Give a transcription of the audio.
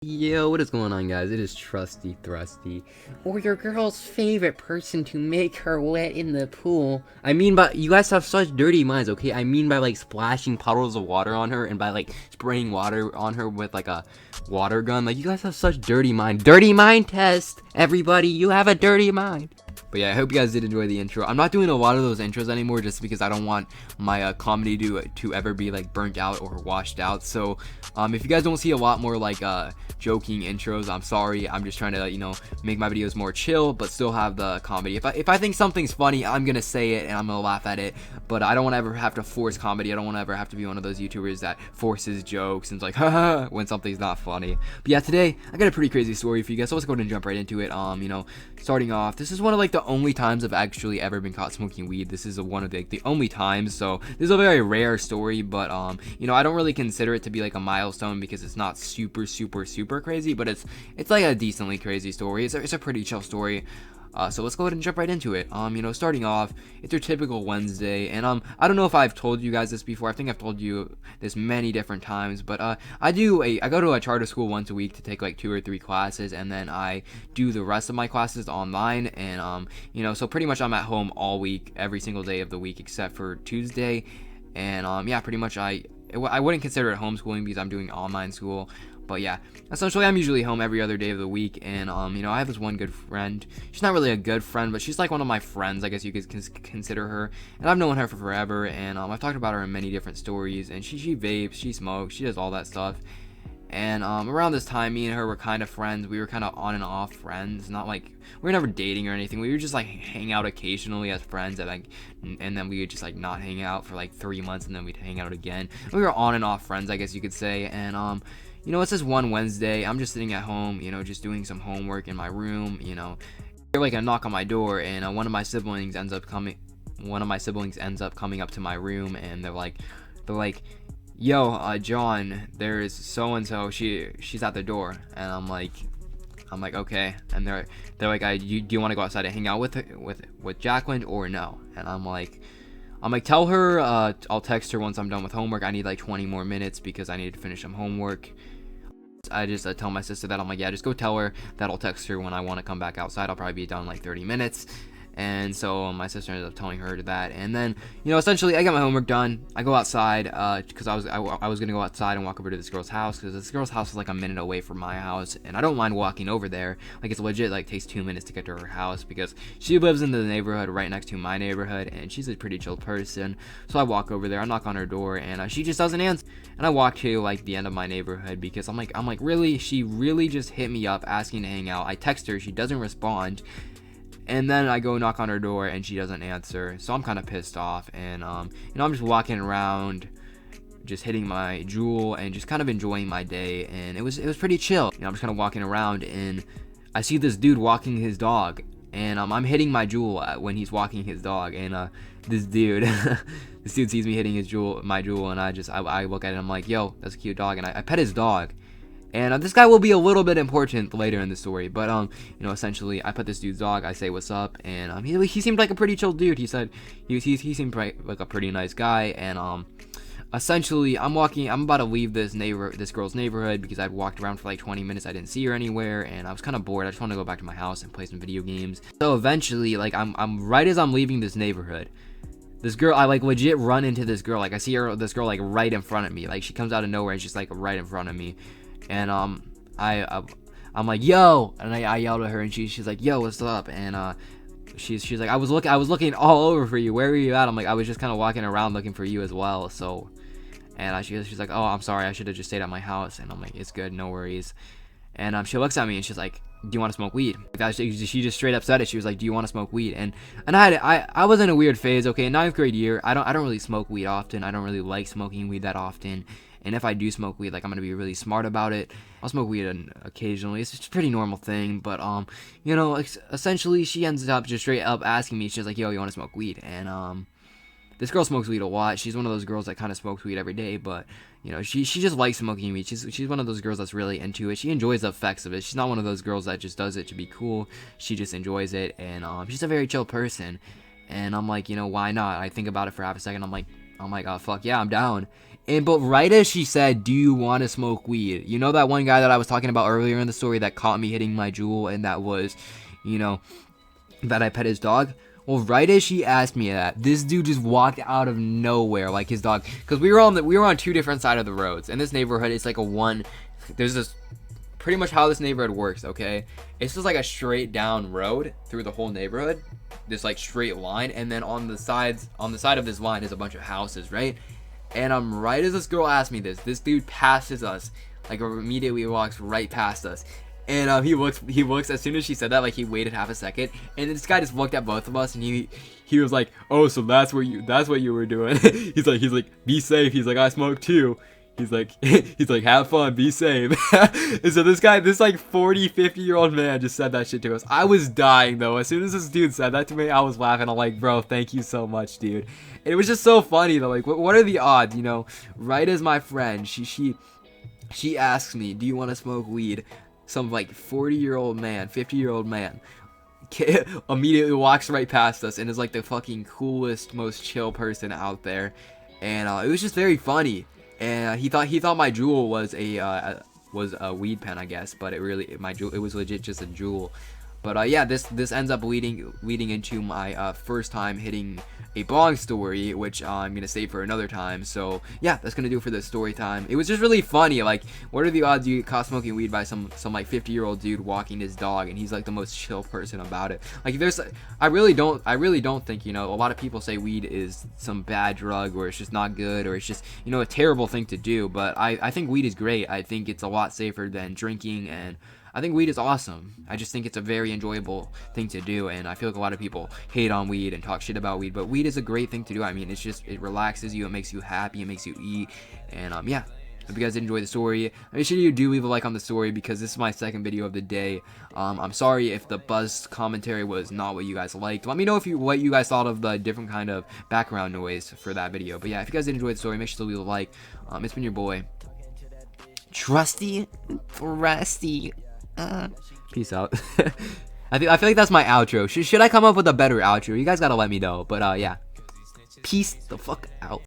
Yo, what is going on, guys? It is Trusty Thrusty, or your girl's favorite person to make her wet in the pool. I mean, by you guys have such dirty minds, okay? I mean by like splashing puddles of water on her and by like spraying water on her with like a water gun. Like, you guys have such dirty mind. Dirty mind test, everybody. You have a dirty mind. But yeah, I hope you guys did enjoy the intro. I'm not doing a lot of those intros anymore just because I don't want my comedy to ever be like burnt out or washed out. So if you guys don't see a lot more like joking intros, I'm sorry. I'm just trying to make my videos more chill but still have the comedy. If I think something's funny, I'm gonna say it and I'm gonna laugh at it, but I don't want to ever have to force comedy. I don't want to ever have to be one of those YouTubers that forces jokes and is like haha when something's not funny. But yeah, today I got a pretty crazy story for you guys, so let's go ahead and jump right into it. Starting off, this is one of like the only times I've actually ever been caught smoking weed. This is one of the only times, so this is a very rare story, but I don't really consider it to be like a milestone because it's not super crazy, but it's like a decently crazy story. It's a pretty chill story. So let's go ahead and jump right into it. Starting off, it's your typical Wednesday, and I don't know if I've told you guys this before. I think I've told you this many different times, but I go to a charter school once a week to take like 2 or 3 classes, and then I do the rest of my classes online, and so pretty much I'm at home all week, every single day of the week except for Tuesday, and pretty much I wouldn't consider it homeschooling because I'm doing online school. But yeah, essentially I'm usually home every other day of the week, and I have this one good friend. She's not really a good friend, but she's like one of my friends, I guess you could consider her, and I've known her for forever, and I've talked about her in many different stories, and she vapes, she smokes, she does all that stuff. And around this time, me and her were kind of friends. We were kind of on and off friends, not like we were never dating or anything. We were just like hang out occasionally as friends, and then we would just like not hang out for like 3 months, and then we'd hang out again. We were on and off friends, I guess you could say. And it's this one Wednesday. I'm just sitting at home, just doing some homework in my room. Hear like a knock on my door, and one of my siblings ends up coming up to my room, and they're like, yo, John, there's so and so. She's at the door, and I'm like, okay. And they're like, do you want to go outside and hang out with Jacqueline or no? And I'm like, tell her I'll text her once I'm done with homework. I need like 20 more minutes because I need to finish some homework. I just tell my sister that. I'm like, yeah, just go tell her that I'll text her when I want to come back outside. I'll probably be done in like 30 minutes. And so my sister ended up telling her that, and then essentially I got my homework done. I go outside because I was gonna go outside and walk over to this girl's house, because this girl's house is like a minute away from my house, and I don't mind walking over there. Like, it's legit like takes 2 minutes to get to her house because she lives in the neighborhood right next to my neighborhood, and she's a pretty chill person. So I walk over there, I knock on her door, and she just doesn't answer. And I walk to like the end of my neighborhood because I'm like really, she really just hit me up asking to hang out. I text her, she doesn't respond. And then I go knock on her door and she doesn't answer, so I'm kind of pissed off, and I'm just walking around, just hitting my Juul and just kind of enjoying my day, and it was pretty chill. I'm just kind of walking around, and I see this dude walking his dog, and I'm hitting my Juul when he's walking his dog, and this dude this dude sees me hitting my Juul, and I look at it, I'm like, yo, that's a cute dog, and I pet his dog. And this guy will be a little bit important later in the story, but essentially I put this dude's dog. I say what's up, and he seemed like a pretty chill dude. He said he seemed like a pretty nice guy, and essentially I'm about to leave this girl's neighborhood because I'd walked around for like 20 minutes. I didn't see her anywhere, and I was kind of bored. I just wanted to go back to my house and play some video games. So eventually, like I'm right as I'm leaving this neighborhood, this girl, I like legit run into this girl. Like, I see this girl like right in front of me. Like, she comes out of nowhere and she's like right in front of me. And I'm like, yo, and I yelled at her, and she's like, yo, what's up? And she's like, I was looking all over for you. Where were you at? I'm like, I was just kind of walking around looking for you as well. So, and she's like, oh, I'm sorry, I should have just stayed at my house. And I'm like, it's good, no worries. And she looks at me and she's like, do you want to smoke weed? She just straight up said it. She was like, do you want to smoke weed? And I was in a weird phase. Okay, in 9th grade year, I don't really smoke weed often. I don't really like smoking weed that often. And if I do smoke weed, like, I'm gonna be really smart about it. I'll smoke weed occasionally. It's just a pretty normal thing. But essentially she ends up just straight up asking me. She's like, yo, you want to smoke weed? And this girl smokes weed a lot. She's one of those girls that kind of smokes weed every day, but she just likes smoking weed. She's one of those girls that's really into it. She enjoys the effects of it. She's not one of those girls that just does it to be cool. She just enjoys it, and she's a very chill person. And I'm like, why not? I think about it for half a second. I'm like, oh my god, fuck yeah, I'm down. But right as she said, "Do you want to smoke weed?" You know that one guy that I was talking about earlier in the story that caught me hitting my jewel, and that was, you know, that I pet his dog. Well, right as she asked me that, this dude just walked out of nowhere, like his dog, because we were on two different sides of the roads. In this neighborhood, it's like there's this, pretty much how this neighborhood works. Okay, it's just like a straight down road through the whole neighborhood, this like straight line, and then on the side of this line is a bunch of houses, right? And right as this girl asked me this dude passes us, like immediately walks right past us. And he looks as soon as she said that, like he waited half a second, and this guy just looked at both of us, and he was like, "Oh, so that's what you were doing." he's like, "Be safe." He's like, "I smoke too." He's like, "Have fun, be safe." And so this like 40-50-year-old man just said that shit to us. I was dying though. As soon as this dude said that to me, I was laughing. I'm like, "Bro, thank you so much, dude." And it was just so funny though. Like, what are the odds, you know? Right as my friend, she asks me, "Do you want to smoke weed?" Some like 40-year-old man, 50-year-old man immediately walks right past us and is like the fucking coolest, most chill person out there. And it was just very funny. And he thought my jewel was a weed pen, I guess, but it was legit just a jewel. But yeah, this ends up leading into my first time hitting a bong story, which I'm gonna save for another time. So yeah, that's gonna do it for this story time. It was just really funny. Like, what are the odds you get caught smoking weed by some like 50-year-old dude walking his dog, and he's like the most chill person about it. Like, I really don't think, you know, a lot of people say weed is some bad drug, or it's just not good, or it's just, you know, a terrible thing to do. But I think weed is great. I think it's a lot safer than drinking, and I think weed is awesome. I just think it's a very enjoyable thing to do, and I feel like a lot of people hate on weed and talk shit about weed, but weed is a great thing to do. I mean, it relaxes you, it makes you happy, it makes you eat, and yeah. Hope you guys did enjoy the story. Make sure you do leave a like on the story, because this is my second video of the day. I'm sorry if the buzz commentary was not what you guys liked. Let me know what you guys thought of the different kind of background noise for that video. But yeah, if you guys did enjoy the story, make sure to leave a like. It's been your boy, Trusty Thrusty. Peace out. I feel like that's my outro. Should I come up with a better outro? You guys gotta let me know. But yeah, peace the fuck out.